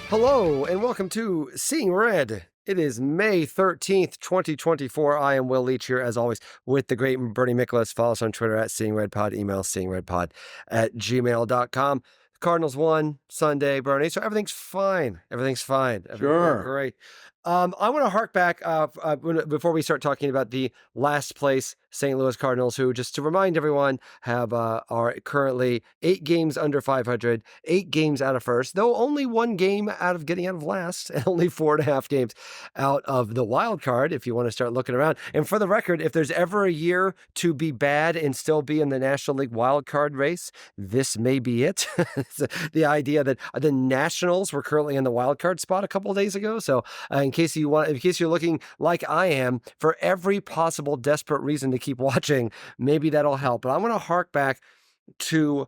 Hello, and welcome to Seeing Red. It is May 13th, 2024. I am Will Leitch here, as always, with the great Bernie Miklasz. Follow us on Twitter at Seeing Red Pod, email seeingredpod@gmail.com. Cardinals won Sunday, Bernie, so everything's fine. Everything's fine. Sure. Great. I want to hark back before we start talking about the last place St. Louis Cardinals, who, just to remind everyone, are currently 8 games under 500, 8 games out of first, though only 1 game out of getting out of last, and only 4.5 games out of the wild card, if you want to start looking around. And for the record, if there's ever a year to be bad and still be in the National League wild card race, this may be it. The idea that the Nationals were currently in the wild card spot a couple of days ago. So in case you're looking like I am for every possible desperate reason to keep watching, maybe that'll help. But I want to hark back to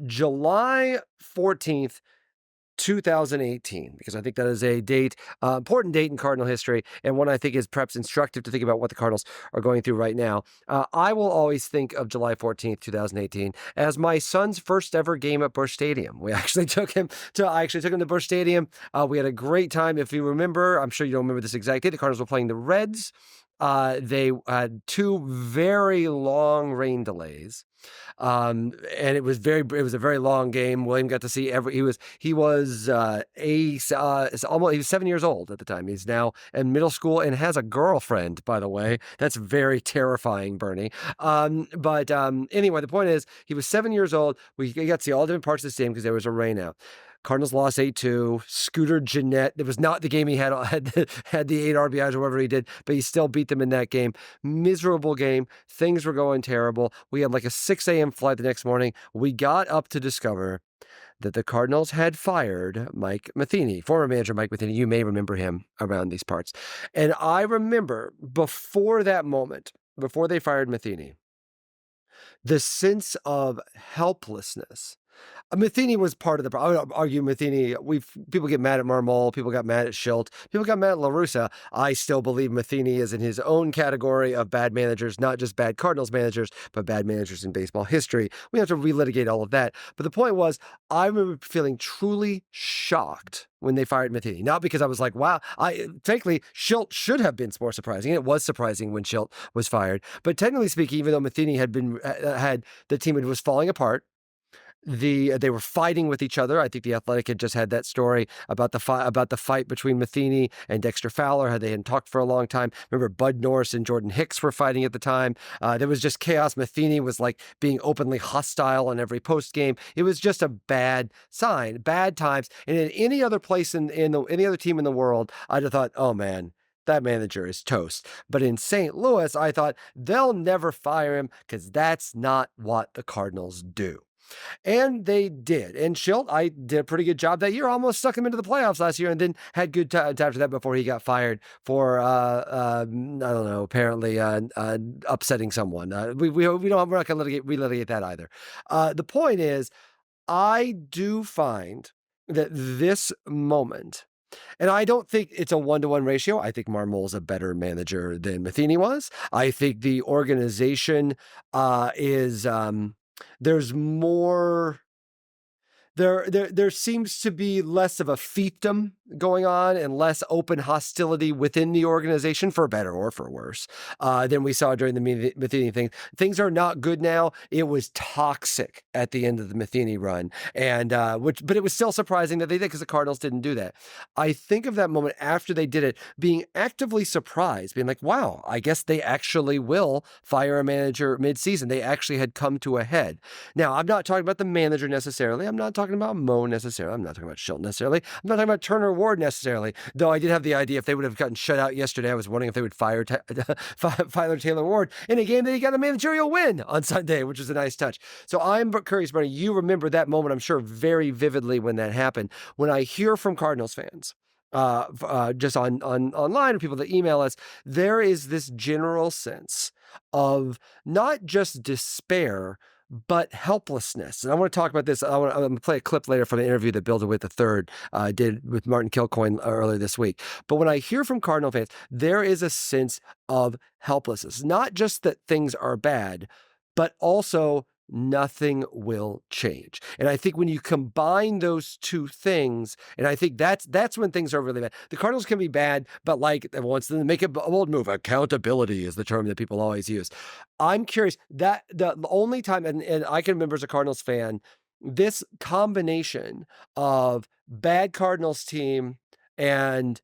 July 14th, 2018, because I think that is a date, important date in Cardinal history, and one I think is perhaps instructive to think about what the Cardinals are going through right now. I will always think of July 14th, 2018 as my son's first ever game at Busch Stadium. I actually took him to Busch Stadium. We had a great time. If you remember, I'm sure you don't remember this exact date, the Cardinals were playing the Reds. They had 2 very long rain delays. And it was a very long game. William got to see he was 7 years old at the time. He's now in middle school and has a girlfriend, by the way. That's very terrifying, Bernie. But anyway, the point is, he was 7 years old. We got to see all different parts of the stadium because there was a rain out. Cardinals lost 8-2. Scooter Gennett. It was not the game he had the 8 RBIs or whatever he did, but he still beat them in that game. Miserable game. Things were going terrible. We had like a 6 a.m. flight the next morning. We got up to discover that the Cardinals had fired Mike Matheny, former manager Mike Matheny. You may remember him around these parts. And I remember before that moment, before they fired Matheny, the sense of helplessness. Matheny was part of the problem. I would argue Matheny, people get mad at Marmol, people got mad at Schilt, people got mad at La Russa. I still believe Matheny is in his own category of bad managers, not just bad Cardinals managers, but bad managers in baseball history. We have to relitigate all of that. But the point was, I remember feeling truly shocked when they fired Matheny. Not because I was like, wow, frankly, Schilt should have been more surprising. It was surprising when Schilt was fired. But technically speaking, even though Matheny had the team was falling apart, they were fighting with each other. I think the Athletic had just had that story about the fight between Matheny and Dexter Fowler. They hadn't talked for a long time. Remember, Bud Norris and Jordan Hicks were fighting at the time. There was just chaos. Matheny was like being openly hostile in every post game. It was just a bad sign, bad times. And in any other place any other team in the world, I'd have thought, oh man, that manager is toast. But in St. Louis, I thought they'll never fire him because that's not what the Cardinals do. And they did. And Schilt, I did a pretty good job that year, almost stuck him into the playoffs last year, and then had good times after that before he got fired for, I don't know, apparently upsetting someone. We're not going to relitigate that either. The point is, I do find that this moment, and I don't think it's a 1-to-1 ratio. I think Marmol's a better manager than Matheny was. I think the organization is... there's more. There seems to be less of a fiefdom going on and less open hostility within the organization, for better or for worse, than we saw during the Matheny thing. Things are not good now. It was toxic at the end of the Matheny run, and but it was still surprising that they did, because the Cardinals didn't do that. I think of that moment after they did it, being actively surprised, being like, wow, I guess they actually will fire a manager mid-season. They actually had come to a head. Now, I'm not talking about the manager necessarily. I'm not talking about Mo necessarily. I'm not talking about Schilt necessarily. I'm not talking about Turner Ward necessarily, though I did have the idea if they would have gotten shut out yesterday, I was wondering if they would fire Taylor Ward in a game that he got a managerial win on Sunday, which is a nice touch. So I'm curious, Bernie, you remember that moment, I'm sure, very vividly when that happened. When I hear from Cardinals fans, just on online, or people that email us, there is this general sense of not just despair, but helplessness. And I want to talk about this. I'm going to play a clip later from an interview that Bill DeWitt III did with Martin Kilcoyne earlier this week. But when I hear from Cardinal fans, there is a sense of helplessness. Not just that things are bad, but also nothing will change. And I think when you combine those two things, and I think that's when things are really bad. The Cardinals can be bad, but like once they make a bold move, accountability is the term that people always use. I'm curious that the only time, and I can remember as a Cardinals fan, this combination of bad Cardinals team and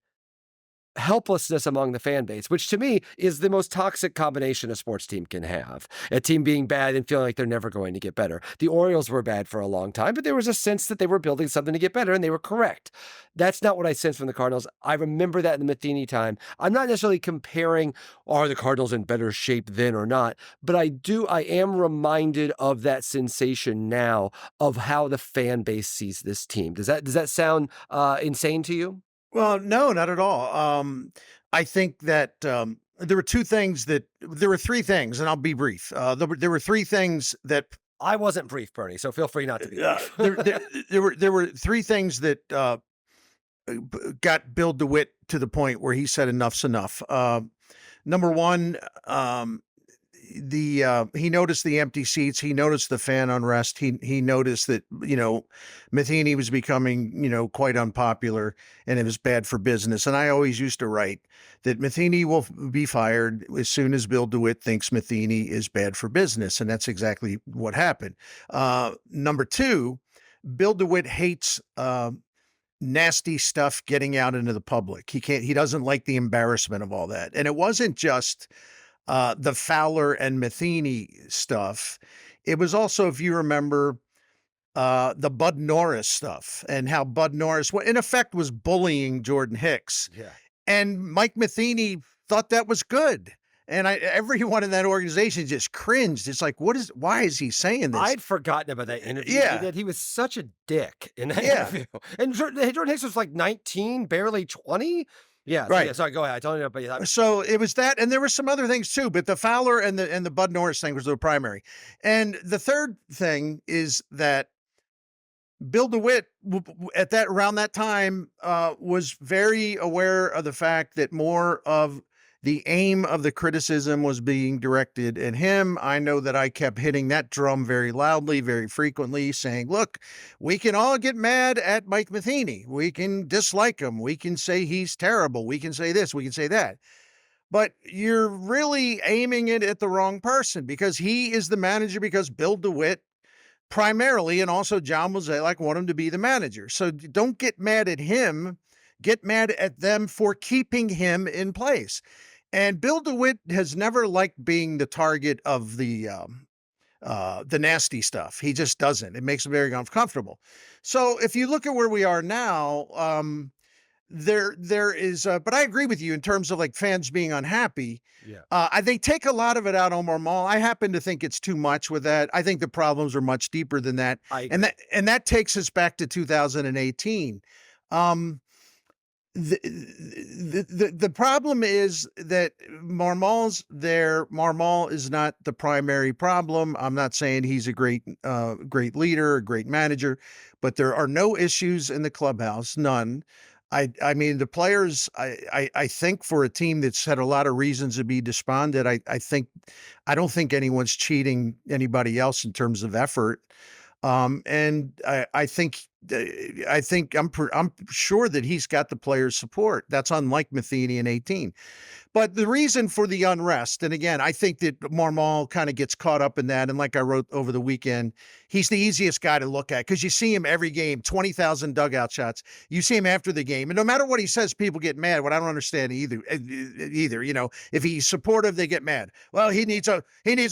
helplessness among the fan base, which to me is the most toxic combination a sports team can have. A team being bad and feeling like they're never going to get better. The Orioles were bad for a long time, but there was a sense that they were building something to get better, and they were correct. That's not what I sensed from the Cardinals. I remember that in the Matheny time. I'm not necessarily comparing, are the Cardinals in better shape then or not, but I am reminded of that sensation now of how the fan base sees this team. Does that sound insane to you? Well, no, not at all. I think that there were three things, and I'll be brief. There were three things that I wasn't brief, Bernie, so feel free not to be brief. there were three things that got Bill DeWitt to the point where he said enough's enough. Number one, he noticed the empty seats. He noticed the fan unrest. He noticed that, Matheny was becoming, quite unpopular, and it was bad for business. And I always used to write that Matheny will be fired as soon as Bill DeWitt thinks Matheny is bad for business. And that's exactly what happened. Number two, Bill DeWitt hates, nasty stuff getting out into the public. He doesn't like the embarrassment of all that. And it wasn't just the Fowler and Matheny stuff. It was also, if you remember, the Bud Norris stuff and how Bud Norris, in effect, was bullying Jordan Hicks. Yeah. And Mike Matheny thought that was good. And everyone in that organization just cringed. It's like, why is he saying this? I'd forgotten about that interview. Yeah. He was such a dick in that interview. And Jordan Hicks was like 19, barely 20. Yeah. Right. Yeah, sorry, go ahead. I don't know, but so it was that, and there were some other things too, but the Fowler and the Bud Norris thing was the primary. And the third thing is that Bill DeWitt around that time was very aware of the fact that more of the aim of the criticism was being directed at him. I know that I kept hitting that drum very loudly, very frequently, saying, look, we can all get mad at Mike Matheny. We can dislike him. We can say he's terrible. We can say this. We can say that. But you're really aiming it at the wrong person, because he is the manager, because Bill DeWitt primarily, and also John Mozeliak, want him to be the manager. So don't get mad at him. Get mad at them for keeping him in place. And Bill DeWitt has never liked being the target of the nasty stuff. He just doesn't. It makes him very uncomfortable. So if you look at where we are now, there is, but I agree with you in terms of like fans being unhappy. yeah. They take a lot of it out on Marmol. I happen to think it's too much with that. I think the problems are much deeper than that. And that takes us back to 2018. The problem is that Marmol is not the primary problem. I'm not saying he's a great leader, a great manager, but there are no issues in the clubhouse, none. I mean, the players, I think for a team that's had a lot of reasons to be despondent, I don't think anyone's cheating anybody else in terms of effort. And I think I'm sure that he's got the players' support. That's unlike Matheny in 18. But the reason for the unrest, and again, I think that Marmol kind of gets caught up in that. And like I wrote over the weekend, he's the easiest guy to look at because you see him every game, 20,000 dugout shots. You see him after the game. And no matter what he says, people get mad. What I don't understand either, if he's supportive, they get mad. Well, he needs to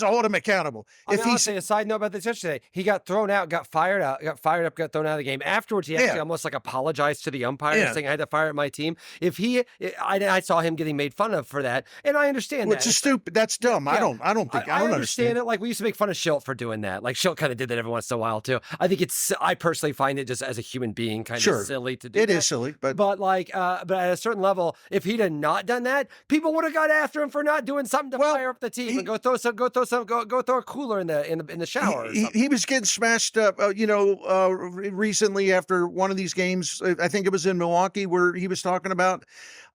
hold him accountable. I'll say a side note about this yesterday. He got thrown out, got fired up, got thrown out of the game. Afterwards, he actually almost like apologized to the umpire, saying I had to fire up my team. I saw him getting made fun of for that, and I understand that. Which is stupid. That's dumb. I don't understand it. Like, we used to make fun of Schilt for doing that. Like, Schilt kind of did that every once in a while too. I personally find it, just as a human being, kind of silly to do. It is silly, but at a certain level, if he'd have not done that, people would have got after him for not doing something to fire up the team and go throw a cooler in the shower. He was getting smashed up, recently after one of these games. I think it was in Milwaukee, where he was talking about,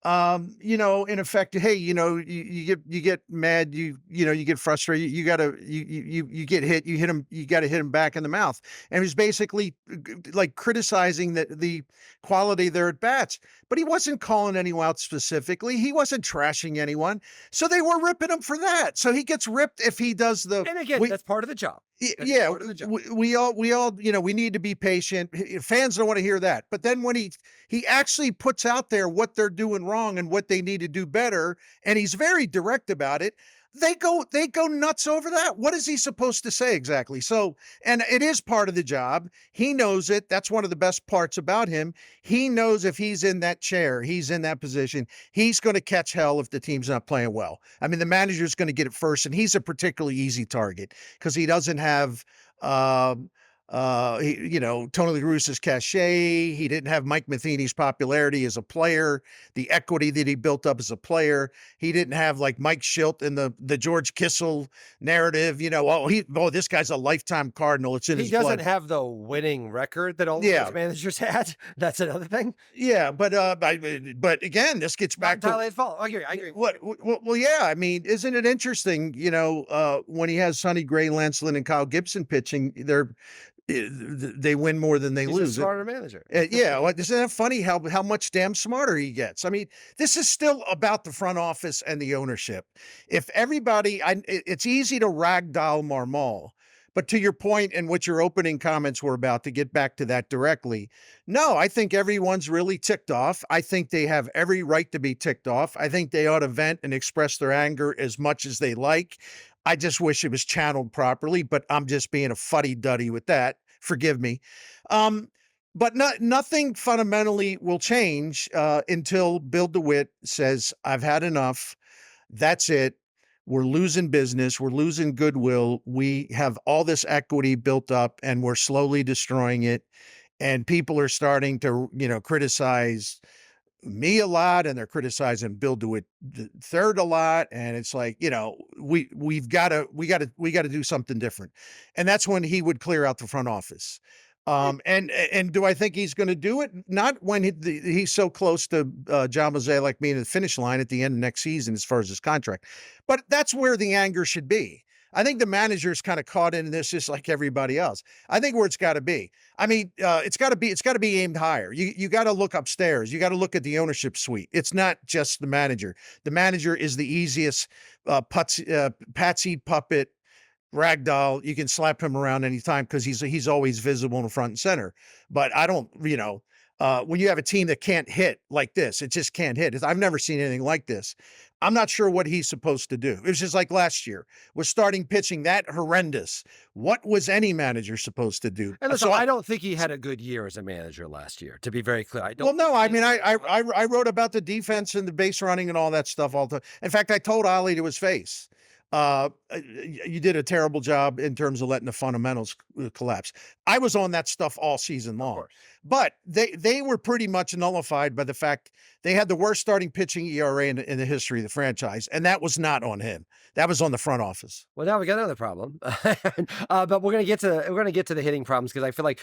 in effect, hey, hey, you get mad, you get frustrated, you get hit, you got to hit him back in the mouth. And he's basically like criticizing the quality of their at bats, but he wasn't calling anyone out specifically. He wasn't trashing anyone. So they were ripping him for that. So he gets ripped if he does And again, that's part of the job. yeah, Part of the job. we all, we need to be patient. Fans don't want to hear that. But then when he actually puts out there what they're doing wrong and what they need to do better, and he's very direct about it, they go nuts over that. What is he supposed to say exactly? So, and it is part of the job. He knows it. That's one of the best parts about him. He knows if he's in that chair, he's in that position, he's going to catch hell if the team's not playing well. I mean, the manager's going to get it first, and he's a particularly easy target because he doesn't have Tony La Russa's cachet. He didn't have Mike Matheny's popularity as a player, the equity that he built up as a player. He didn't have like Mike Schilt in the George Kissel narrative. This guy's a lifetime Cardinal. It's in his blood. He doesn't have the winning record that all those managers had. That's another thing. Yeah, but again, this gets back to his fault. I agree. Well, yeah. I mean, isn't it interesting? When he has Sonny Gray, Lance Lynn, and Kyle Gibson pitching, they win more than they lose. He's a smarter manager. Yeah. Well, isn't that funny how much damn smarter he gets? I mean, this is still about the front office and the ownership. If everybody, it's easy to ragdoll Marmol, but to your point and what your opening comments were about, to get back to that directly, no, I think everyone's really ticked off. I think they have every right to be ticked off. I think they ought to vent and express their anger as much as they like. I just wish it was channeled properly, but I'm just being a fuddy-duddy with that. Forgive me. But nothing fundamentally will change until Bill DeWitt says, I've had enough. That's it. We're losing business. We're losing goodwill. We have all this equity built up and we're slowly destroying it. And people are starting to, criticize me a lot, and they're criticizing Bill DeWitt III a lot. And it's like, we've got to do something different. And that's when he would clear out the front office. And do I think he's going to do it? Not when he's so close to John Mozeliak being at the finish line at the end of next season as far as his contract. But that's where the anger should be. I think the manager's kind of caught in this just like everybody else. I think where it's got to be. I mean, it's got to be aimed higher. You got to look upstairs. You got to look at the ownership suite. It's not just the manager. The manager is the easiest patsy puppet ragdoll. You can slap him around anytime because he's always visible in front and center. But I don't, when you have a team that can't hit like this, it just can't hit. I've never seen anything like this. I'm not sure what he's supposed to do. It was just like last year was starting pitching that horrendous. What was any manager supposed to do? And listen, I don't think he had a good year as a manager last year, to be very clear. I don't. Well, no, I mean, I wrote about the defense and the base running and all that stuff all the time. In fact, I told Ollie to his face, you did a terrible job in terms of letting the fundamentals collapse. I was on that stuff all season long, but they were pretty much nullified by the fact they had the worst starting pitching ERA in the history of the franchise. And that was not on him. That was on the front office. Well, now we got another problem, but we're going to get to the hitting problems. Cause I feel like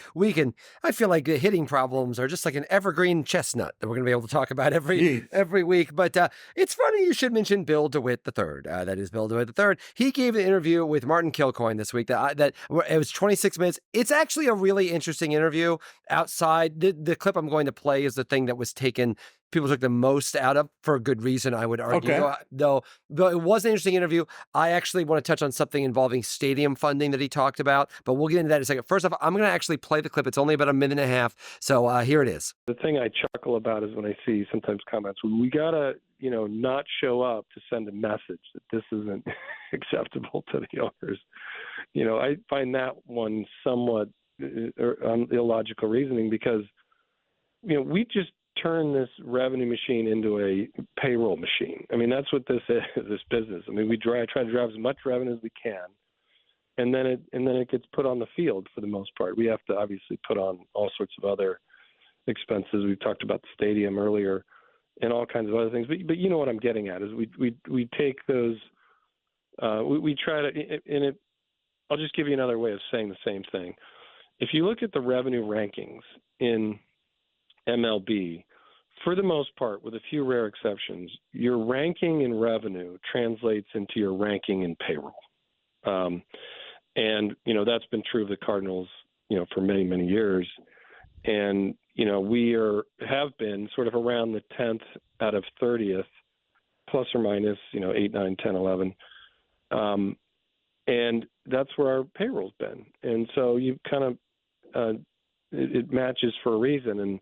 the hitting problems are just like an evergreen chestnut that we're going to be able to talk about every week. But it's funny you should mention Bill DeWitt III. That is Bill DeWitt III. He gave an interview with Martin Kilcoyne this week that it was 26 minutes. It's actually a really interesting interview. Outside the clip I'm going to play is the thing that was taken. People took the most out of for a good reason, I would argue. Okay. Though it was an interesting interview. I actually want to touch on something involving stadium funding that he talked about, but we'll get into that in a second. First off, I'm going to actually play the clip. It's only about a minute and a half. So here it is. The thing I chuckle about is when I see sometimes comments, we got to, not show up to send a message that this isn't acceptable to the owners. I find that one somewhat illogical reasoning because, we just turn this revenue machine into a payroll machine. I mean, that's what this is, this business. I mean, we try to drive as much revenue as we can, and then it gets put on the field for the most part. We have to obviously put on all sorts of other expenses. We've talked about the stadium earlier and all kinds of other things. But you know what I'm getting at is we take those, we try to, and it, I'll just give you another way of saying the same thing. If you look at the revenue rankings in MLB for the most part, with a few rare exceptions, your ranking in revenue translates into your ranking in payroll. And, that's been true of the Cardinals, for many, many years. And, we have been sort of around the 10th out of 30th, plus or minus, 8, 9, 10, 11. And that's where our payroll's been. And so you kind of, it matches for a reason. And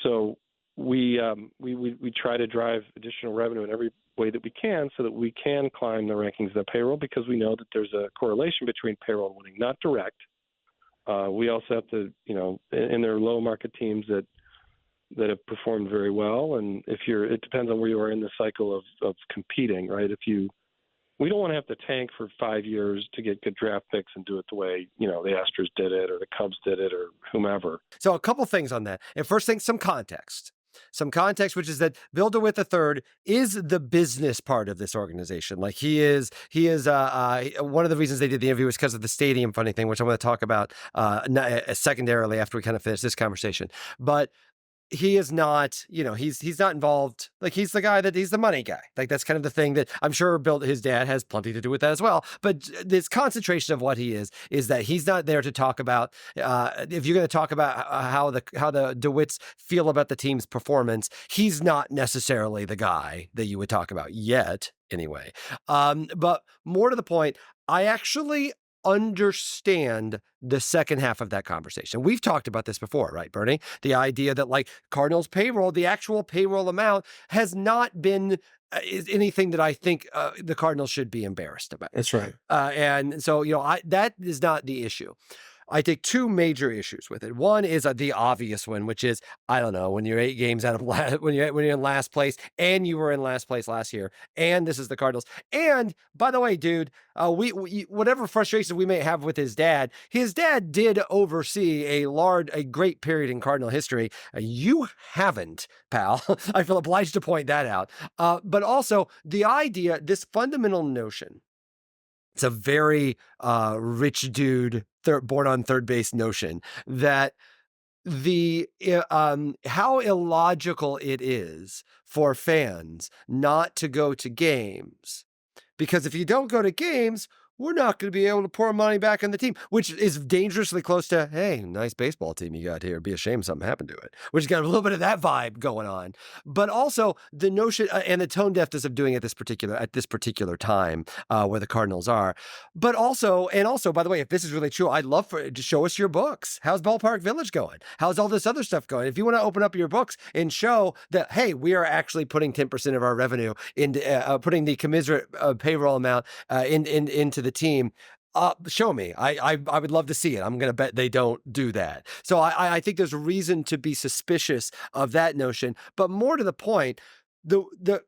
so we try to drive additional revenue in every way that we can so that we can climb the rankings of the payroll, because we know that there's a correlation between payroll and winning, not direct. We also have to, and there are low market teams that have performed very well. And it depends on where you are in the cycle of competing, right? We don't want to have to tank for 5 years to get good draft picks and do it the way, the Astros did it or the Cubs did it or whomever. So a couple things on that. And first thing, some context, which is that Bill DeWitt III is the business part of this organization. Like he is one of the reasons they did the interview was because of the stadium funding thing, which I want to talk about secondarily after we kind of finish this conversation. But he is not, he's not involved. Like he's the money guy. Like that's kind of the thing that I'm sure his dad has plenty to do with that as well. But this concentration of what he is that he's not there to talk about. If you're going to talk about how the DeWitts feel about the team's performance, he's not necessarily the guy that you would talk about yet. Anyway, but more to the point, I actually understand the second half of that conversation. We've talked about this before, right, Bernie? The idea that like Cardinals payroll, the actual payroll amount has not been is anything that I think the Cardinals should be embarrassed about. That's right. And so, that is not the issue. I take two major issues with it. One is the obvious one, which is, I don't know, when you're 8 games out of when you're in last place, and you were in last place last year, and this is the Cardinals. And by the way, dude, we whatever frustration we may have with his dad did oversee a great period in Cardinal history. You haven't, pal. I feel obliged to point that out. But also the idea, this fundamental notion. It's a very rich dude, born on third base notion that how illogical it is for fans not to go to games, because if you don't go to games, we're not going to be able to pour money back on the team, which is dangerously close to, hey, nice baseball team you got here. It'd be a shame something happened to it, which got a little bit of that vibe going on. But also the notion and the tone deafness of doing it at this particular time where the Cardinals are. But also, by the way, if this is really true, I'd love to show us your books. How's Ballpark Village going? How's all this other stuff going? If you want to open up your books and show that, hey, we are actually putting 10% of our revenue into putting the commensurate payroll amount into the team, show me. I would love to see it. I'm going to bet they don't do that. So I think there's a reason to be suspicious of that notion. But more to the point, the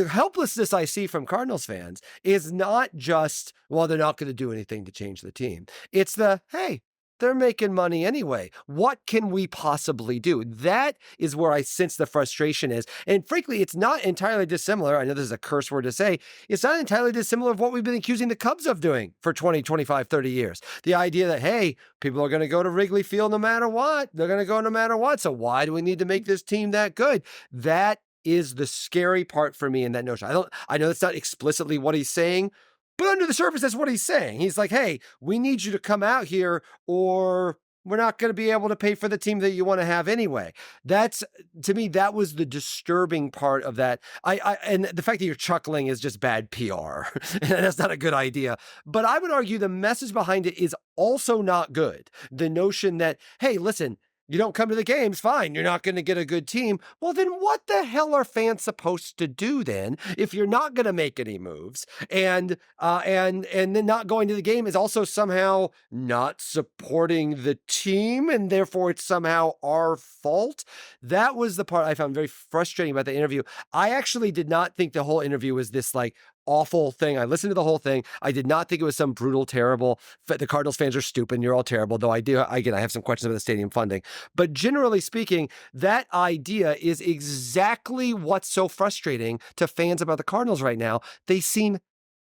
helplessness I see from Cardinals fans is not just, well, they're not going to do anything to change the team. It's hey, they're making money anyway. What can we possibly do? That is where I sense the frustration is. And frankly, it's not entirely dissimilar. I know this is a curse word to say. It's not entirely dissimilar of what we've been accusing the Cubs of doing for 20, 25, 30 years. The idea that, hey, people are going to go to Wrigley Field no matter what. They're going to go no matter what. So why do we need to make this team that good? That is the scary part for me in that notion. I know that's not explicitly what he's saying, but under the surface, that's what he's saying. He's like, hey, we need you to come out here or we're not going to be able to pay for the team that you want to have anyway. To me, that was the disturbing part of that. And the fact that you're chuckling is just bad PR. And that's not a good idea. But I would argue the message behind it is also not good. The notion that, hey, listen, you don't come to the games, fine, you're not going to get a good team. Well, then what the hell are fans supposed to do then if you're not going to make any moves? And then not going to the game is also somehow not supporting the team, and therefore it's somehow our fault. That was the part I found very frustrating about the interview. I actually did not think the whole interview was this like awful thing. I listened to the whole thing. I did not think it was some brutal, terrible, the Cardinals fans are stupid and you're all terrible, though I have some questions about the stadium funding. But generally speaking, that idea is exactly what's so frustrating to fans about the Cardinals right now. They seem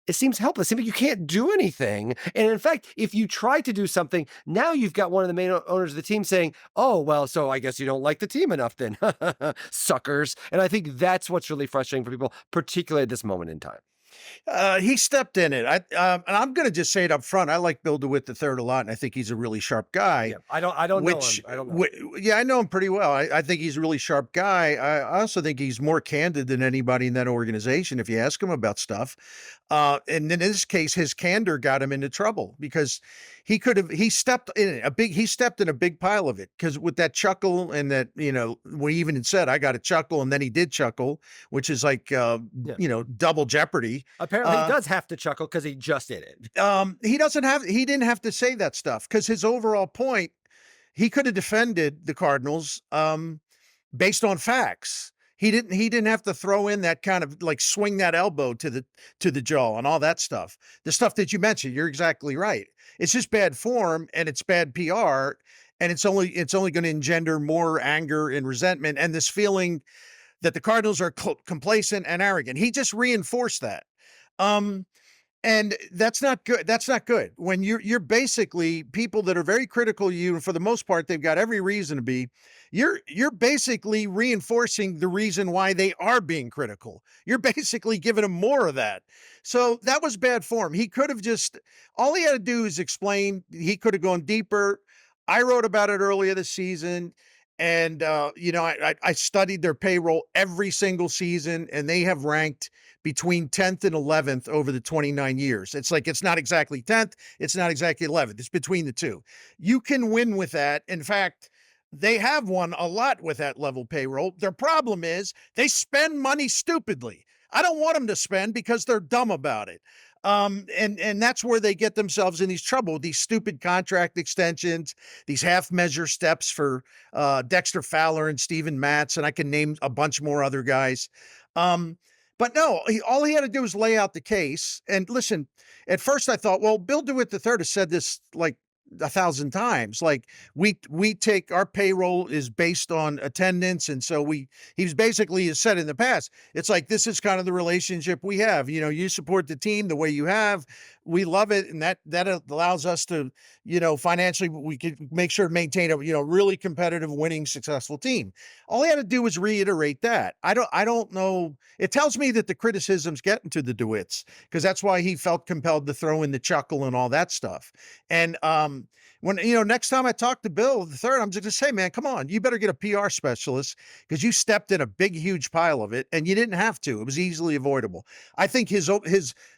it seems helpless. It seems like you can't do anything. And in fact, if you try to do something, now you've got one of the main owners of the team saying, "Oh, well, so I guess you don't like the team enough then." Suckers. And I think that's what's really frustrating for people, particularly at this moment in time. He stepped in it. And I'm going to just say it up front. I like Bill DeWitt III a lot, and I think he's a really sharp guy. Yeah, I don't know him. I don't know. Yeah, I know him pretty well. I think he's a really sharp guy. I also think he's more candid than anybody in that organization if you ask him about stuff. And in this case, his candor got him into trouble because he stepped in a big pile of it because with that chuckle and that, we even had said, I got a chuckle, and then he did chuckle, which is like, double jeopardy. Apparently, he does have to chuckle because he just did it. He didn't have to say that stuff because his overall point, he could have defended the Cardinals based on facts. He didn't have to throw in that kind of like swing that elbow to the jaw and all that stuff. The stuff that you mentioned, you're exactly right. It's just bad form and it's bad PR, and it's only going to engender more anger and resentment and this feeling that the Cardinals are complacent and arrogant. He just reinforced that. And that's not good. That's not good. When you're basically people that are very critical of you, and for the most part, they've got every reason to be, you're basically reinforcing the reason why they are being critical. You're basically giving them more of that. So that was bad form. He could have all he had to do is explain. He could have gone deeper. I wrote about it earlier this season. And, I studied their payroll every single season, and they have ranked between 10th and 11th over the 29 years. It's like, it's not exactly 10th. It's not exactly 11th. It's between the two. You can win with that. In fact, they have won a lot with that level payroll. Their problem is they spend money stupidly. I don't want them to spend because they're dumb about it. And that's where they get themselves in these trouble, these stupid contract extensions, these half measure steps for Dexter Fowler and Steven Matz, and I can name a bunch more other guys. But no, all he had to do was lay out the case. And listen, at first I thought, well, Bill DeWitt III has said this like 1,000 times. Like we take our payroll is based on attendance. And so he's basically has said in the past, it's like, this is kind of the relationship we have. You support the team the way you have. We love it. And that allows us to, financially, we can make sure to maintain a, really competitive, winning, successful team. All he had to do was reiterate that. I don't know. It tells me that the criticism's getting to the DeWitts because that's why he felt compelled to throw in the chuckle and all that stuff. And, when, next time I talk to Bill III, I'm just going to say, man, come on, you better get a PR specialist because you stepped in a big, huge pile of it and you didn't have to. It was easily avoidable. I think the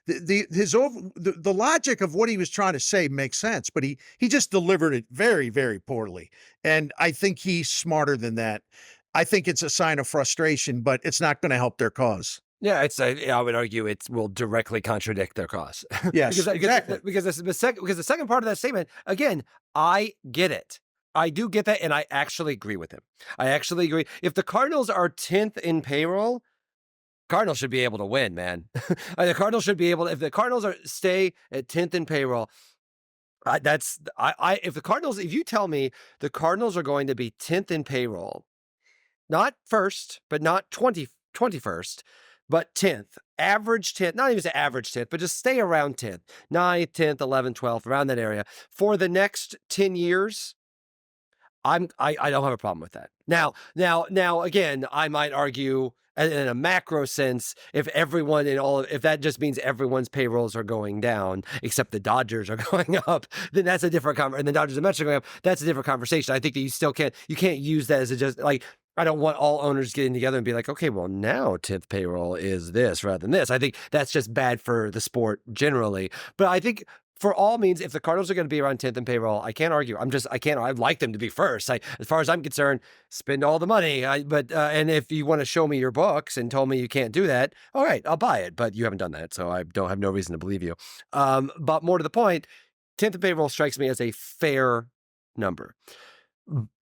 logic of what he was trying to say makes sense, but he just delivered it very, very poorly. And I think he's smarter than that. I think it's a sign of frustration, but it's not going to help their cause. Yeah, I would argue it will directly contradict their cause. Yes, exactly. Because the second part of that statement, again, I get it. I do get that, and I actually agree with him. I actually agree. If the Cardinals are 10th in payroll, Cardinals should be able to win, man. The Cardinals should be able to, if the Cardinals stay at 10th in payroll, if you tell me the Cardinals are going to be 10th in payroll, not first, but not 21st, but 10th, average 10th, not even say average 10th, but just stay around 10th, 9th, 10th, 11th, 12th, around that area for the next 10 years. I don't have a problem with that. Now, again, I might argue in a macro sense, if that just means everyone's payrolls are going down, except the Dodgers are going up, then that's a different conversation. And the Dodgers and Mets are going up. That's a different conversation. I think that you can't use that as just like, I don't want all owners getting together and be like, okay, well, now 10th payroll is this rather than this. I think that's just bad for the sport generally. But I think for all means, if the Cardinals are going to be around 10th in payroll, I can't argue. I'd like them to be first. As far as I'm concerned, spend all the money. And if you want to show me your books and told me you can't do that, all right, I'll buy it. But you haven't done that, so I don't have no reason to believe you. But more to the point, 10th in payroll strikes me as a fair number.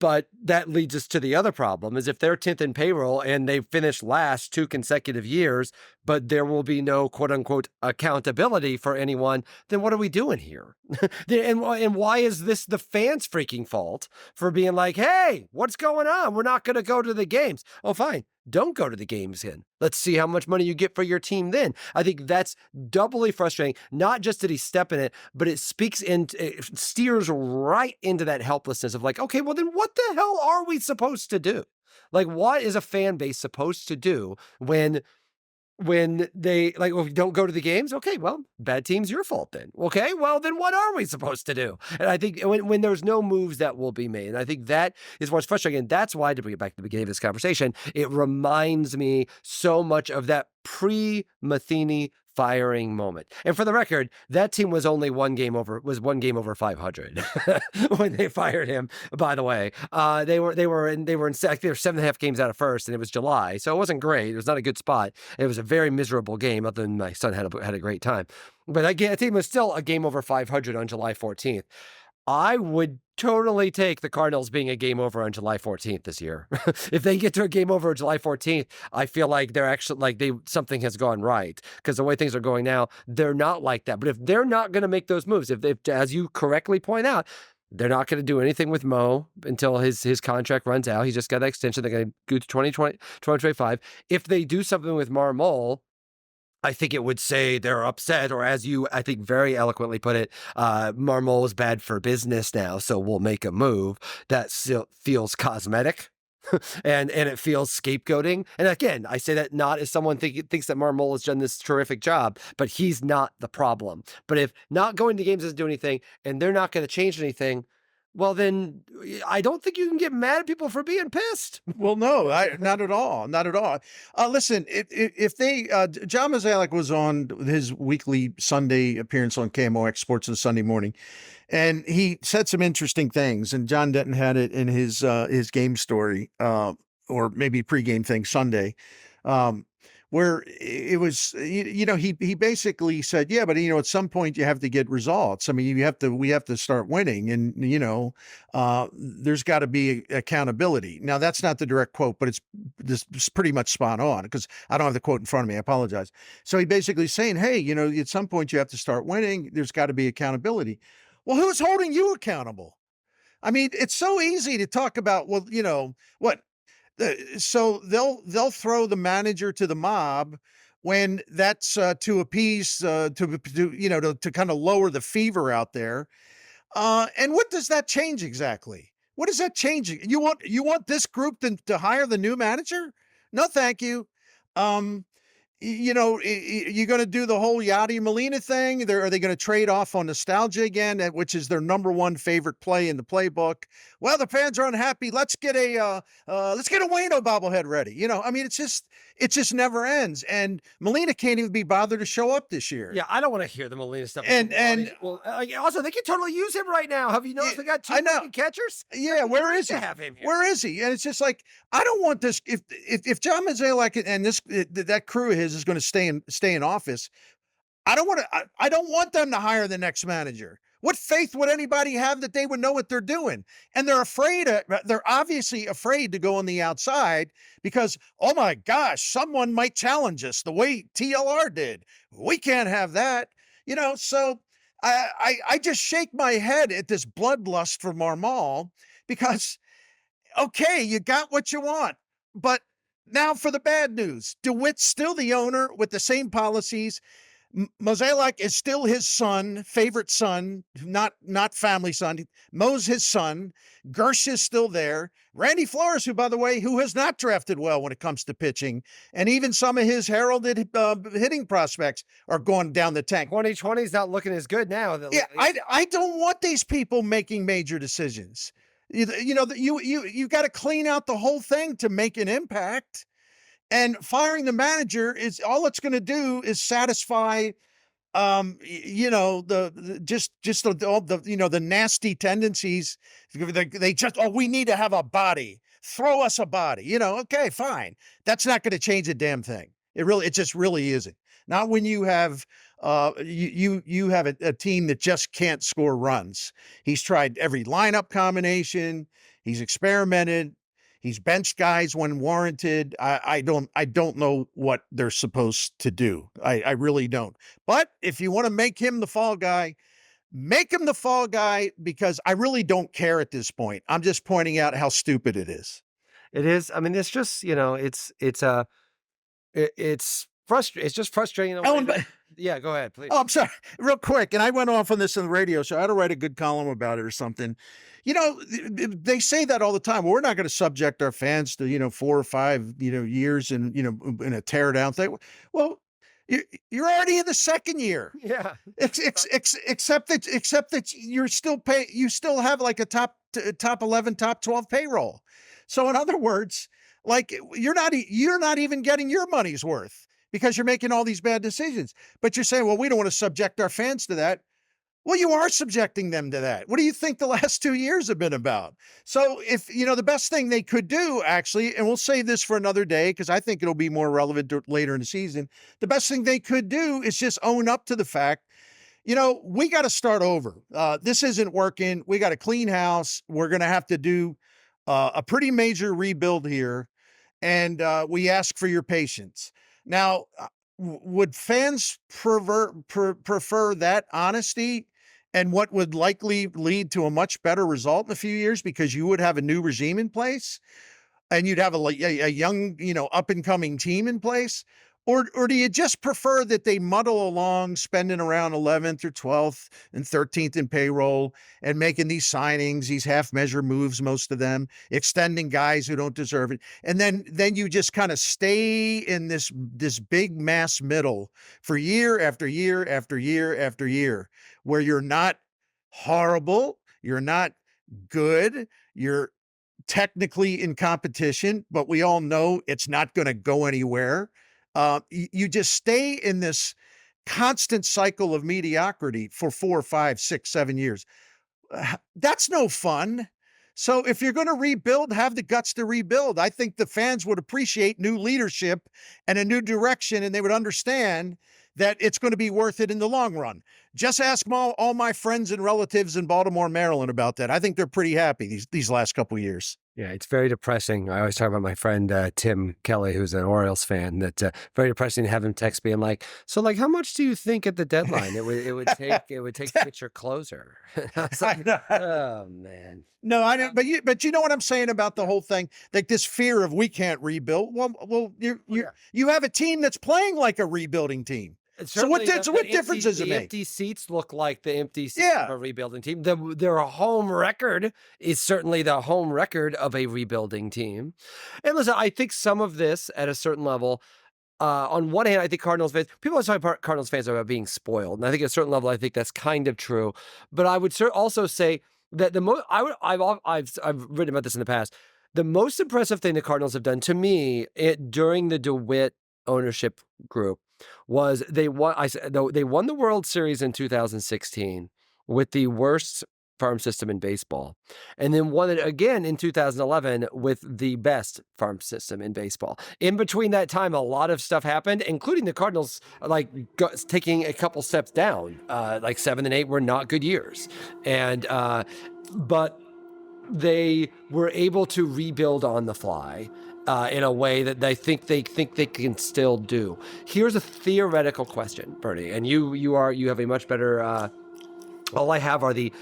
But that leads us to the other problem is if they're 10th in payroll and they finished last 2 consecutive years, but there will be no quote unquote accountability for anyone, then what are we doing here? And why is this the fans' freaking fault for being like, hey, what's going on? We're not going to go to the games. Oh, fine. don't go to the games in. Let's see how much money you get for your team then. I think that's doubly frustrating. Not just did he step in it, but it it steers right into that helplessness of like, okay, well then what the hell are we supposed to do? Like, what is a fan base supposed to do when they like, well, if you don't go to the games, okay, well, bad team's your fault then. Okay, well, then what are we supposed to do? And I think when there's no moves that will be made, and I think that is what's frustrating. And that's why, to bring it back to the beginning of this conversation, it reminds me so much of that pre-Matheny firing moment. And for the record, that team was only one game over 500 when they fired him. By the way, they were 7.5 games out of first, and it was July, so it wasn't great. It was not a good spot. It was a very miserable game. Other than my son had a great time, but that team was still a game over 500 on July 14th. I would totally take the Cardinals being a game over on July 14th this year. If they get to a game over on July 14th, I feel like they're actually something has gone right, because the way things are going now, they're not like that. But if they're not going to make those moves, if as you correctly point out, they're not going to do anything with Mo until his contract runs out. He's just got that extension. They're going to go to 2025. If they do something with Marmol, I think it would say they're upset, or as you, I think, very eloquently put it, Marmol is bad for business now, so we'll make a move. That still feels cosmetic. and it feels scapegoating. And again, I say that not as someone thinks that Marmol has done this terrific job, but he's not the problem. But if not going to games doesn't do anything, and they're not going to change anything, well, then I don't think you can get mad at people for being pissed. Well, no, not at all. Not at all. Listen, if they, John Mozeliak was on his weekly Sunday appearance on KMOX Sports on Sunday morning, and he said some interesting things. And John Denton had it in his game story, or maybe pregame thing Sunday, where it was, he basically said, yeah, but at some point you have to get results. I mean, we have to start winning, and there's got to be accountability. Now, that's not the direct quote, but it's pretty much spot on, because I don't have the quote in front of me. I apologize. So he basically saying, hey, at some point you have to start winning. There's got to be accountability. Well, who's holding you accountable? I mean, it's so easy to talk about, well, what? So they'll throw the manager to the mob when that's to appease, to kind of lower the fever out there. And what does that change exactly? What is that changing? You want this group to hire the new manager? No, thank you. You're going to do the whole Yadi Molina thing. Are they going to trade off on nostalgia again, which is their number one favorite play in the playbook? Well, the fans are unhappy. Let's get a Wayno bobblehead ready. I mean, it just never ends. And Molina can't even be bothered to show up this year. Yeah, I don't want to hear the Molina stuff. And also they can totally use him right now. Have you noticed they got two catchers? Yeah, where is he? Have him here. Where is he? And it's just like, I don't want this. If John Mozeliak and that crew of his is going to stay in office, I don't want them to hire the next manager. What faith would anybody have that they would know what they're doing? And they're obviously afraid to go on the outside because, oh my gosh, someone might challenge us the way TLR did. We can't have that. So I just shake my head at this bloodlust for Marmol, because, okay, you got what you want, but now for the bad news. DeWitt's still the owner with the same policies. Mozeliak is still his son, favorite son, not family son. Mo's his son. Gersh is still there. Randy Flores, who, by the way, who has not drafted well when it comes to pitching, and even some of his heralded hitting prospects are going down the tank. 2020 is not looking as good now. Yeah, I don't want these people making major decisions. You got to clean out the whole thing to make an impact. And firing the manager is all it's going to do is satisfy, the nasty tendencies. They just, we need to have a body. Throw us a body. Okay, fine. That's not going to change a damn thing. It just really isn't. Not when you have you have a team that just can't score runs. He's tried every lineup combination. He's experimented. He's benched guys when warranted. I don't know what they're supposed to do. I really don't. But if you want to make him the fall guy, make him the fall guy, because I really don't care at this point. I'm just pointing out how stupid it is. It is. I mean, it's just, it's just frustrating. In a Oh, way that, yeah, go ahead, please. Oh, I'm sorry. Real quick, and I went off on this in the radio show. I had to write a good column about it or something. They say that all the time. We're not going to subject our fans to 4 or 5 years and in a tear down thing. Well, you're already in the second year. Yeah. Except that you're still you still have like a top 11, top 12 payroll. So in other words, like you're not even getting your money's worth because you're making all these bad decisions. But you're saying, well, we don't want to subject our fans to that. Well, you are subjecting them to that. What do you think the last 2 years have been about? So if, the best thing they could do actually, and we'll save this for another day, because I think it'll be more relevant later in the season. The best thing they could do is just own up to the fact, we got to start over. This isn't working. We got a clean house. We're going to have to do a pretty major rebuild here. And we ask for your patience. Now, would fans prefer that honesty and what would likely lead to a much better result in a few years because you would have a new regime in place and you'd have a young, up and coming team in place? Or do you just prefer that they muddle along, spending around 11th or 12th and 13th in payroll and making these signings, these half measure moves, most of them, extending guys who don't deserve it. And then you just kind of stay in this big mass middle for year after year after year after year, where you're not horrible, you're not good, you're technically in competition, but we all know it's not going to go anywhere. You just stay in this constant cycle of mediocrity for 4, 5, 6, 7 years. That's no fun. So if you're going to rebuild, have the guts to rebuild. I think the fans would appreciate new leadership and a new direction, and they would understand that it's going to be worth it in the long run. Just ask all my friends and relatives in Baltimore, Maryland about that. I think they're pretty happy these last couple of years. Yeah, it's very depressing. I always talk about my friend Tim Kelly, who's an Orioles fan. That very depressing to have him text me. I'm like, so like, how much do you think at the deadline it would take to get your closer? I was like, oh man. No, I don't. But you know what I'm saying about the whole thing? Like this fear of we can't rebuild. Well, you have a team that's playing like a rebuilding team. So what difference does it make? The empty seats look like the empty seats of a rebuilding team. Their home record is certainly the home record of a rebuilding team. And listen, I think some of this at a certain level, on one hand, I think Cardinals fans, people always talk about Cardinals fans about being spoiled. And I think at a certain level, I think that's kind of true. But I would also say that I've written about this in the past. The most impressive thing the Cardinals have done to me during the DeWitt ownership group was they won the World Series in 2016 with the worst farm system in baseball, and then won it again in 2011 with the best farm system in baseball. In between that time, a lot of stuff happened, including the Cardinals taking a couple steps down. 7 and 8 were not good years, and but they were able to rebuild on the fly. In a way that they think they can still do. Here's a theoretical question, Bernie, and you have a much better. All I have are the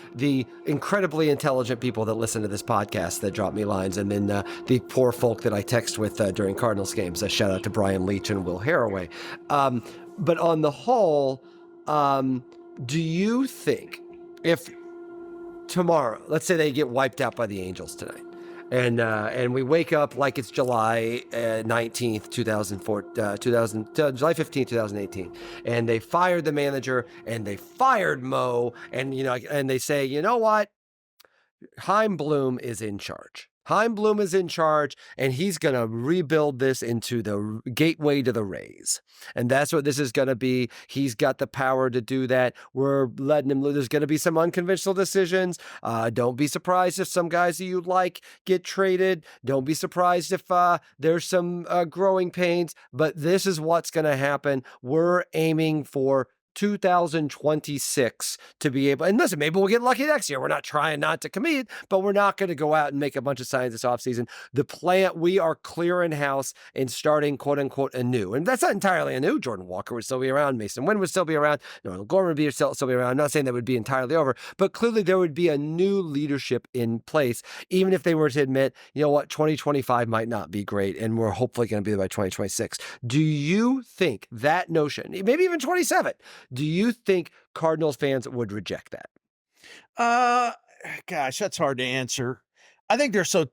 incredibly intelligent people that listen to this podcast that drop me lines, and then the poor folk that I text with during Cardinals games. A shout out to Brian Leitch and Will Haraway. But on the whole, do you think if tomorrow, let's say they get wiped out by the Angels tonight, and we wake up like it's July 19th, July 15th, 2018, and they fired the manager and they fired Mo, and and they say, you know what, Chaim Bloom is in charge. Chaim Bloom is in charge, and he's going to rebuild this into the gateway to the Rays. And that's what this is going to be. He's got the power to do that. We're letting him. There's going to be some unconventional decisions. Don't be surprised if some guys that you like get traded. Don't be surprised if there's some growing pains. But this is what's going to happen. We're aiming for 2026 to be able, and listen, maybe we'll get lucky next year. We're not trying not to commit, but we're not going to go out and make a bunch of signings this offseason. The plan, we are clearing house and starting quote unquote anew. And that's not entirely anew. Jordan Walker would still be around. Mason Wynn would still be around. Nolan Gorman would still be around. I'm not saying that would be entirely over, but clearly there would be a new leadership in place, even if they were to admit, you know what, 2025 might not be great and we're hopefully going to be there by 2026. Do you think that notion, maybe even 27, do you think Cardinals fans would reject that? Gosh, that's hard to answer. I think they're so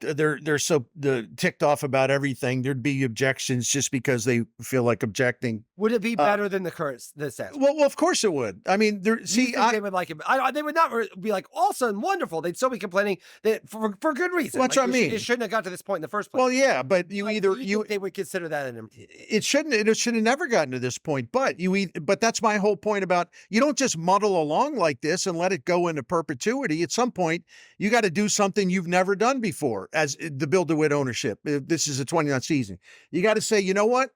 ticked off about everything. There'd be objections just because they feel like objecting. Would it be better than the status? Well, of course it would. I mean, They would like it. They would not be like awesome, wonderful. They'd still be complaining that for good reason. That's what I mean. It shouldn't have got to this point in the first place. Well, yeah, but they would consider that it should have never gotten to this point. But but that's my whole point about, you don't just muddle along like this and let it go into perpetuity. At some point, you got to do something you've never done before as the Bill DeWitt ownership. This is a 29th season. You got to say, you know what?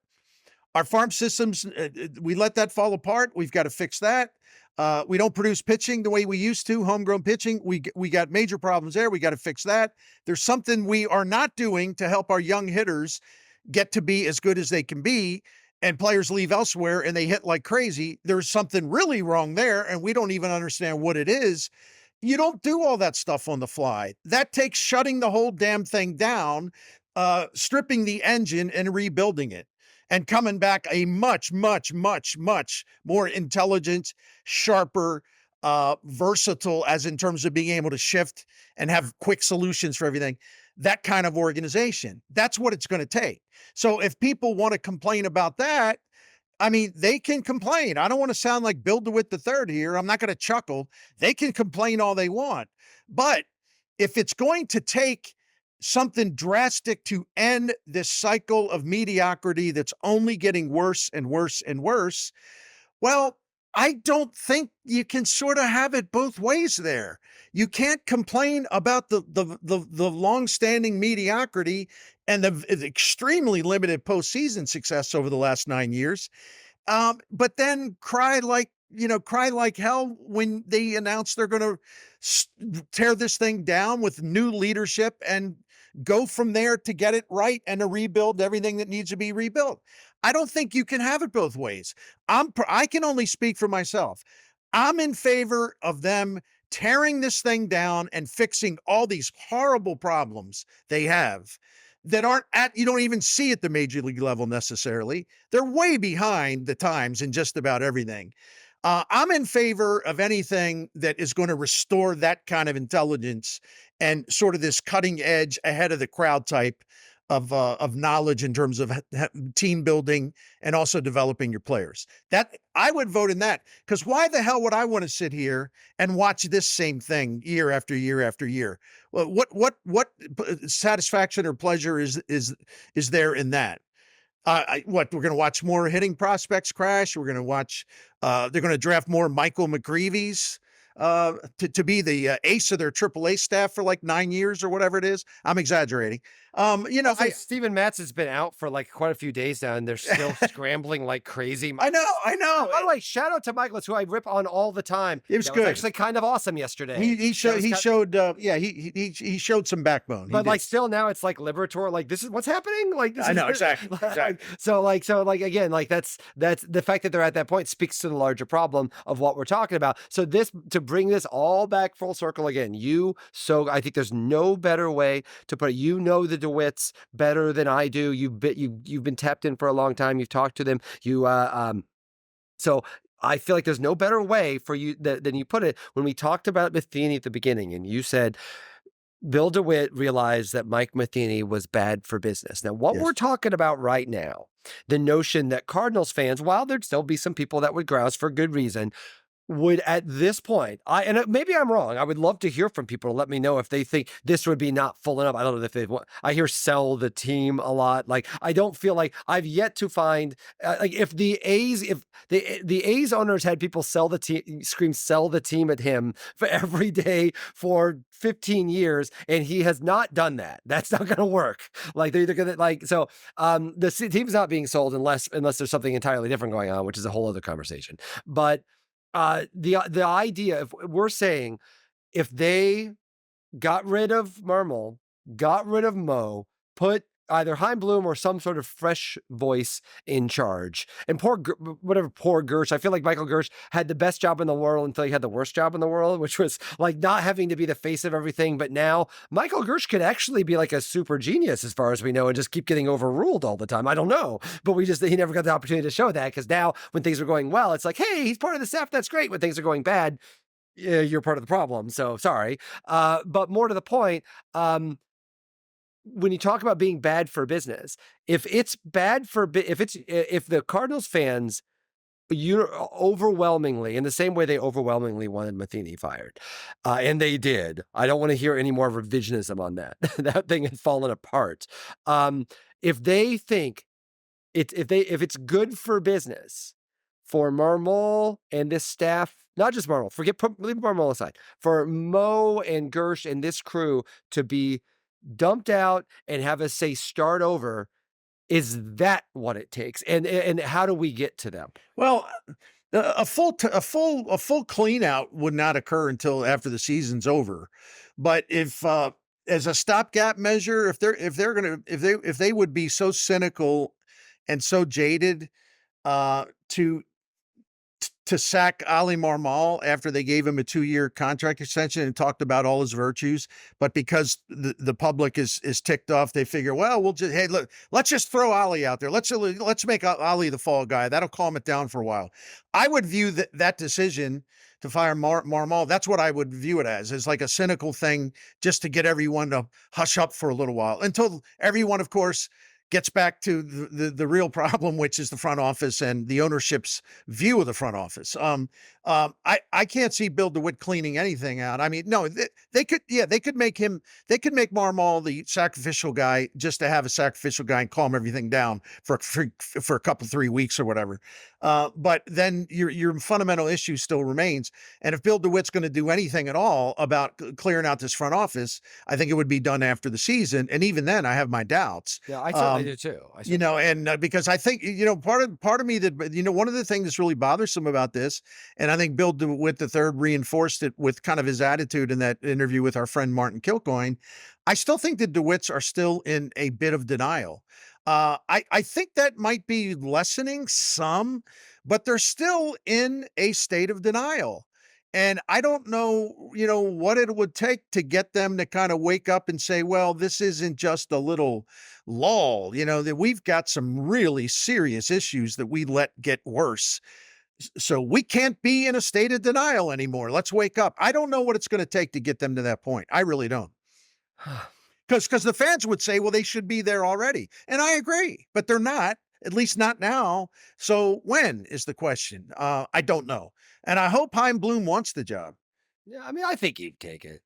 Our farm systems, we let that fall apart. We've got to fix that. We don't produce pitching the way we used to, homegrown pitching. We got major problems there. We got to fix that. There's something we are not doing to help our young hitters get to be as good as they can be, and players leave elsewhere and they hit like crazy. There's something really wrong there, and we don't even understand what it is. You don't do all that stuff on the fly. That takes shutting the whole damn thing down, stripping the engine and rebuilding it, and coming back a much, much, much, much more intelligent, sharper, versatile, as in terms of being able to shift and have quick solutions for everything. That kind of organization. That's what it's going to take. So if people want to complain about that, I mean, they can complain. I don't want to sound like Bill DeWitt III here. I'm not going to chuckle. They can complain all they want. But if it's going to take something drastic to end this cycle of mediocrity that's only getting worse and worse and worse, well, I don't think you can sort of have it both ways there. You can't complain about the long-standing mediocrity and the extremely limited postseason success over the last 9 years, but then cry like hell when they announce they're going to tear this thing down with new leadership and go from there to get it right and to rebuild everything that needs to be rebuilt. I don't think you can have it both ways. I can only speak for myself. I'm in favor of them tearing this thing down and fixing all these horrible problems they have that you don't even see at the major league level necessarily. They're way behind the times in just about everything. I'm in favor of anything that is going to restore that kind of intelligence and sort of this cutting edge, ahead of the crowd type of knowledge in terms of team building and also developing your players. That I would vote in that, because why the hell would I want to sit here and watch this same thing year after year after year? Well, what satisfaction or pleasure is there in that? We're going to watch more hitting prospects crash. We're going to watch, they're going to draft more Michael McGreevy's to be the ace of their AAA staff for like 9 years or whatever it is. I'm exaggerating. Steven Matz has been out for like quite a few days now, and they're still scrambling like crazy. I know. By the way, shout out to Miklasz, who I rip on all the time. It was good. Actually kind of awesome yesterday. He showed some backbone. But like still now it's like liberatory. Like this is what's happening. Like this I know exactly. So again, like that's the fact that they're at that point speaks to the larger problem of what we're talking about. So to bring this all back full circle again, I think there's no better way to put it. You know the DeWitts better than I do. You've been tapped in for a long time. You've talked to them. So I feel like there's no better way for you than you put it when we talked about Matheny at the beginning, and you said Bill DeWitt realized that Mike Matheny was bad for business. Now, what we're talking about right now, the notion that Cardinals fans, while there'd still be some people that would grouse for good reason, would at this point, maybe I'm wrong. I would love to hear from people to let me know if they think this would be not full enough. I don't know if they want. I hear sell the team a lot. Like I don't feel like I've yet to find like if the A's owners had people sell the team, scream sell the team at him for every day for 15 years, and he has not done that. That's not going to work. Like they're either going to like so. The team's not being sold unless there's something entirely different going on, which is a whole other conversation. But the idea, if we're saying, if they got rid of Marmol, got rid of Mo, put either Heim Bloom or some sort of fresh voice in charge, and poor Gersh, I feel like Michael Gersh had the best job in the world until he had the worst job in the world, which was like not having to be the face of everything. But now Michael Gersh could actually be like a super genius as far as we know and just keep getting overruled all the time. I don't know, but he never got the opportunity to show that, because now when things are going well, it's like, hey, he's part of the staff. That's great. When things are going bad, you're part of the problem. So sorry. But more to the point, when you talk about being bad for business, if it's bad for, if the Cardinals fans, overwhelmingly, in the same way they overwhelmingly wanted Matheny fired, and they did. I don't want to hear any more revisionism on that. That thing had fallen apart. If they think if it's good for business for Marmol and this staff, not just Marmol, leave Marmol aside, for Mo and Gersh and this crew to be dumped out and have us say start over, is that what it takes? And how do we get to them? Well, a full clean out would not occur until after the season's over. But if as a stopgap measure, if they would be so cynical and so jaded to sack Ali Marmol after they gave him a 2-year contract extension and talked about all his virtues, but because the public is ticked off, they figure, well, let's just throw Ali out there. Let's make Ali the fall guy. That'll calm it down for a while. I would view that decision to fire Marmol. That's what I would view it as like a cynical thing, just to get everyone to hush up for a little while until everyone, of course, gets back to the real problem, which is the front office and the ownership's view of the front office. I can't see Bill DeWitt cleaning anything out. I mean, no, they could make Marmol the sacrificial guy just to have a sacrificial guy and calm everything down for a couple, 3 weeks or whatever. But then your fundamental issue still remains. And if Bill DeWitt's going to do anything at all about clearing out this front office, I think it would be done after the season. And even then, I have my doubts. Yeah, I certainly do too. Because I think, part of me that, one of the things that's really bothersome about this, and I think Bill DeWitt III reinforced it with kind of his attitude in that interview with our friend Martin Kilcoyne, I still think the DeWitts are still in a bit of denial. I think that might be lessening some, but they're still in a state of denial. And I don't know, what it would take to get them to kind of wake up and say, well, this isn't just a little lull, that we've got some really serious issues that we let get worse. So we can't be in a state of denial anymore. Let's wake up. I don't know what it's going to take to get them to that point. I really don't. Because the fans would say, well, they should be there already. And I agree, but they're not, at least not now. So when is the question? I don't know. And I hope Heim Bloom wants the job. Yeah, I mean, I think he'd take it.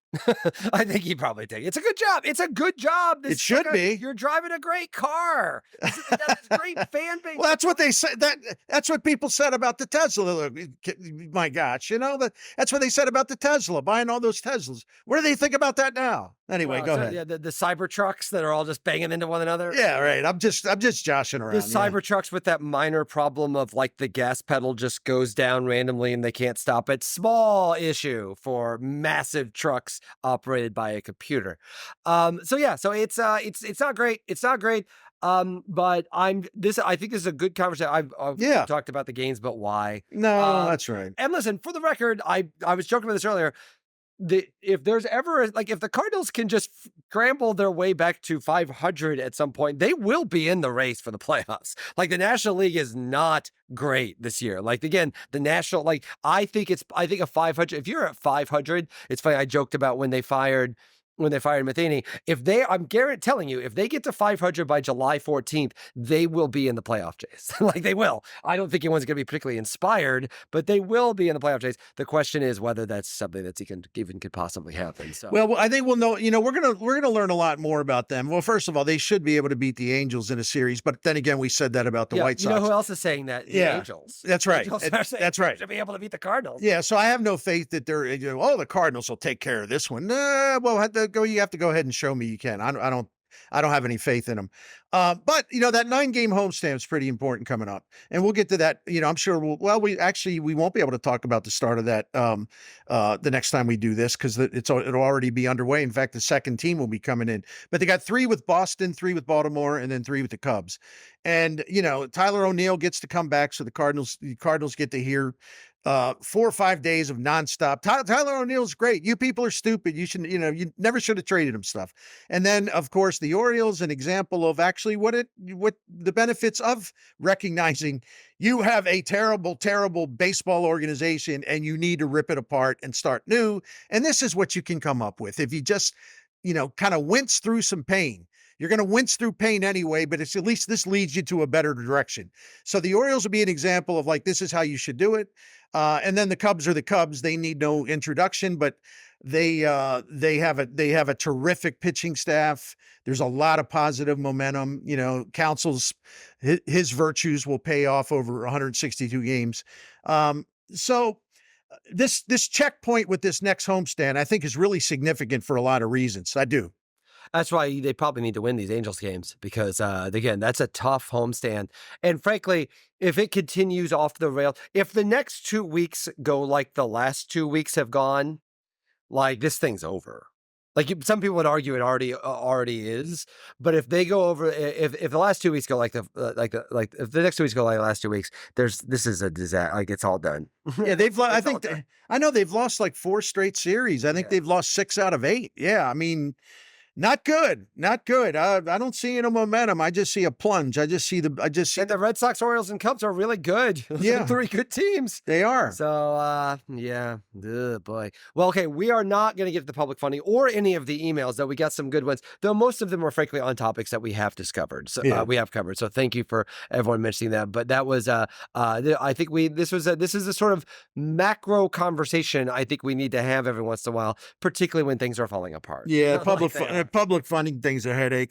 I think he'd probably take it. It's a good job. It's a good job. It should be. You're driving a great car. That's great fan base. Well, that's what they said. That's what people said about the Tesla. My gosh, that's what they said about the Tesla, buying all those Teslas. What do they think about that now? Anyway, go ahead. Yeah, the cyber trucks that are all just banging into one another. Yeah, right. I'm just joshing around. The cyber trucks with that minor problem of like the gas pedal just goes down randomly and they can't stop it. Small issue for massive trucks operated by a computer. So it's not great. It's not great. But I think this is a good conversation. I've talked about the gains, but why? No, that's right. And listen, for the record, I was joking about this earlier. If there's ever if the Cardinals can just scramble their way back to 500 at some point, they will be in the race for the playoffs. Like the National League is not great this year. Like again, the National, I think a 500. If you're at 500, it's funny. I joked about when they fired when they fired Matheny. I'm telling you, if they get to 500 by July 14th, they will be in the playoff chase. Like they will. I don't think anyone's going to be particularly inspired, but they will be in the playoff chase. The question is whether that's something that's even could possibly happen. So, well, I think we'll know. We're gonna learn a lot more about them. Well, first of all, they should be able to beat the Angels in a series, but then again, we said that about the White Sox. You know who else is saying that? The Angels. That's right. That's right. Should be able to beat the Cardinals. Yeah, so I have no faith that they're. The Cardinals will take care of this one. Well, you have to go ahead and show me you can. I don't have any faith in them. But that 9-game homestand is pretty important coming up, and we'll get to that. I'm sure we won't be able to talk about the start of that the next time we do this because it'll already be underway. In fact, the second team will be coming in, but they got 3 with Boston, 3 with Baltimore, and then 3 with the Cubs. And Tyler O'Neill gets to come back, so the Cardinals get to hear 4 or 5 days of nonstop. Tyler O'Neill's great. You people are stupid. You should, you never should have traded him stuff. And then, of course, the Orioles, an example of actually what the benefits of recognizing you have a terrible, terrible baseball organization and you need to rip it apart and start new. And this is what you can come up with if you just, kind of wince through some pain. You're going to wince through pain anyway, but it's at least this leads you to a better direction. So the Orioles will be an example of this is how you should do it. And then the Cubs are the Cubs. They need no introduction, but they have a terrific pitching staff. There's a lot of positive momentum. Council's his virtues will pay off over 162 games. So this checkpoint with this next homestand, I think, is really significant for a lot of reasons. I do. That's why they probably need to win these Angels games because, again, that's a tough homestand. And frankly, if it continues off the rails, if the next 2 weeks go like the last 2 weeks have gone, this thing's over. Some people would argue it already is, but if they go over, if the last 2 weeks go if the next 2 weeks go like the last 2 weeks, this is a disaster. It's all done. Yeah, I know they've lost 4 straight series. I think they've lost 6 out of 8. Yeah, I mean. Not good. I don't see any momentum. I just see a plunge. And the Red Sox, Orioles, and Cubs are really good. Those are 3 good teams. They are. So, yeah. Oh, boy. Well, okay, we are not going to get to the public funding or any of the emails, though we got some good ones, though most of them are frankly on topics that we have discovered. So we have covered. So thank you for everyone mentioning that. But that was, I think this is a sort of macro conversation I think we need to have every once in a while, particularly when things are falling apart. Yeah, public funding thing's a headache.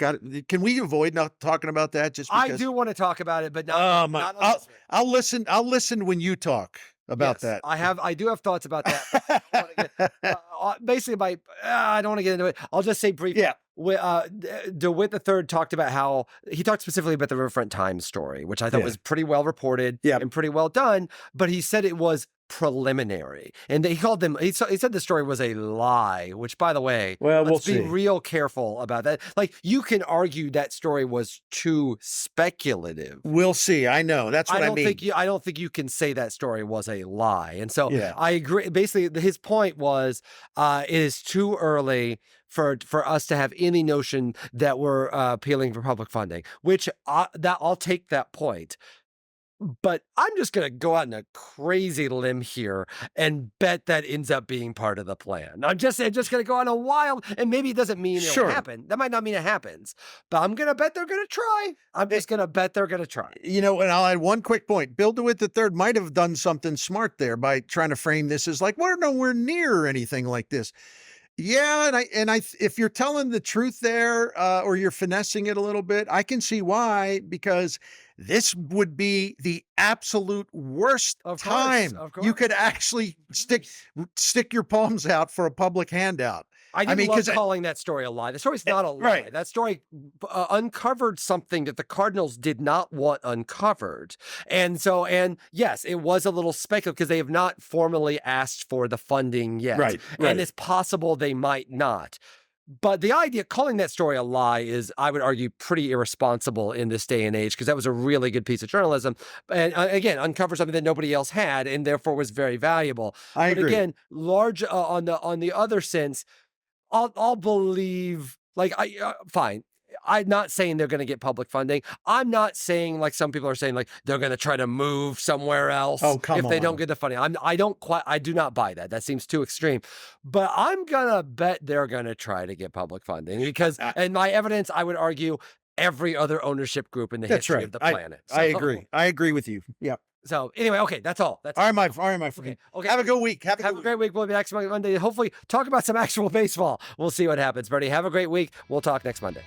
Can we avoid not talking about that? Just because? I do want to talk about it, but not I'll listen when you talk about that. I do have thoughts about that. Basically, I don't want to get into it. I'll just say briefly. Yeah. DeWitt III talked about how he talked specifically about the Riverfront Times story, which I thought was pretty well reported and pretty well done. But he said it was preliminary, and he called them. He said the story was a lie. Which, by the way, let's be real careful about that. You can argue that story was too speculative. We'll see. I know that's what I mean. I don't think you can say that story was a lie, and so I agree. Basically, his point was it is too early for us to have any notion that we're appealing for public funding, which I'll take that point. But I'm just going to go out on a crazy limb here and bet that ends up being part of the plan. I'm just going to go on a wild, and maybe it doesn't mean it'll happen. That might not mean it happens, but I'm going to bet they're going to try. I'm just going to bet they're going to try. And I'll add one quick point. Bill DeWitt III might have done something smart there by trying to frame this as we're nowhere near anything like this. Yeah, and I if you're telling the truth there, or you're finessing it a little bit, I can see why, because this would be the absolute worst time you could actually stick your palms out for a public handout. I mean, love calling that story a lie. The story's not a lie. Right. That story uncovered something that the Cardinals did not want uncovered. And yes, it was a little speculative because they have not formally asked for the funding yet. Right. And it's possible they might not. But the idea, calling that story a lie is, I would argue, pretty irresponsible in this day and age, because that was a really good piece of journalism. And again, uncovered something that nobody else had and therefore was very valuable. I agree. But again, large on the other sense, I'll believe, fine. I'm not saying they're going to get public funding. I'm not saying, like some people are saying, like they're going to try to move somewhere else if they don't get the funding. I do not buy that. That seems too extreme. But I'm going to bet they're going to try to get public funding because, and my evidence, I would argue, every other ownership group in the history of the planet. I agree. I agree with you. Yep. So anyway, okay, that's all. That's all right, my friend. Okay. Have a good week. Have a great week. We'll be back next Monday. Hopefully talk about some actual baseball. We'll see what happens. Bernie, have a great week. We'll talk next Monday.